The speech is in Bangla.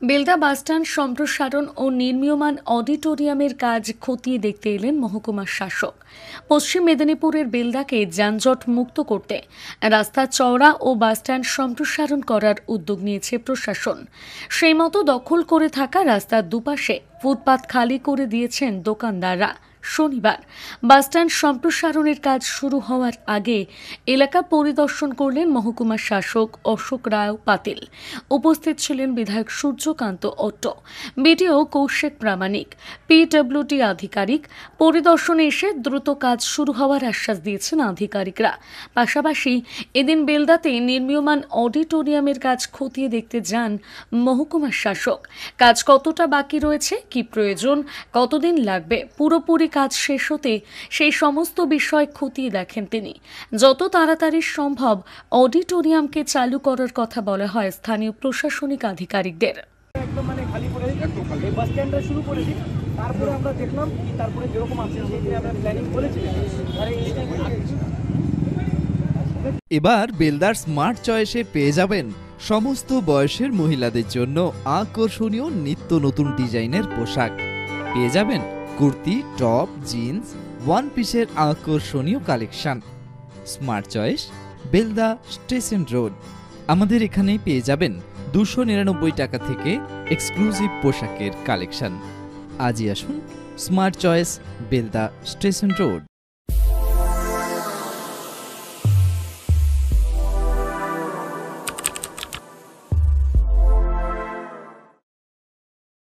বেলদা বাসস্ট্যান্ড সম্প্রসারণ ও নির্মীয়মান অডিটোরিয়ামের কাজ খতিয়ে দেখতে এলেন মহকুমার শাসক। পশ্চিম মেদিনীপুরের বেলদাকে যানজট মুক্ত করতে রাস্তা চওড়া ও বাসস্ট্যান্ড সম্প্রসারণ করার উদ্যোগ নিয়েছে প্রশাসন। সেই মতো দখল করে থাকা রাস্তার দুপাশে ফুটপাত খালি করে দিয়েছেন দোকানদাররা। শনিবার বাসস্ট্যান্ড সম্প্রসারণের কাজ শুরু হওয়ার আগে এলাকা পরিদর্শন করলেন মহকুমার শাসক অশোক রায় পাতিল। উপস্থিত ছিলেন বিধায়ক সূর্যকান্ত অট্ট, বিডিও কৌশিক প্রামাণিক, পিডব্লিউডি আধিকারিক। পরিদর্শনে এসে দ্রুত কাজ শুরু হওয়ার আশ্বাস দিয়েছেন আধিকারিকরা। পাশাপাশি এদিন বেলদাতে নির্মীয়মান অডিটোরিয়ামের কাজ খতিয়ে দেখতে যান মহকুমার শাসক। কাজ কতটা বাকি রয়েছে, কি প্রয়োজন, কতদিন লাগবে পুরোপুরি কাজ শেষ হতে, সেই সমস্ত বিষয় খতিয়ে দেখেন তিনি। যত তাড়াতাড়ি সম্ভব অডিটোরিয়ামকে চালু করার কথা বলা হয় স্থানীয় প্রশাসনিক আধিকারিকদের। একদম মানে খালি করে এই বাস স্ট্যান্ডটা শুরু করেছি, তারপরে আমরা দেখলাম কি তারপরে যেরকম আছে সেই দিনে আমরা প্ল্যানিং করেছি। এবার বেলদার স্মার্ট চয়েসে পেয়ে যাবেন সমস্ত বয়সের মহিলাদের জন্য আকর্ষণীয় নিত্য নতুন ডিজাইনের পোশাক। পেয়ে যাবেন কুর্তি, টপ, জিন্স, ওয়ান পিসের আকর্ষণীয় collection. Smart choice, Belda station road. আমাদের এখানেই পেয়ে যাবেন 299 টাকা থেকে এক্সক্লুসিভ পোশাকের কালেকশন। আজই আসুন smart choice, Belda station road.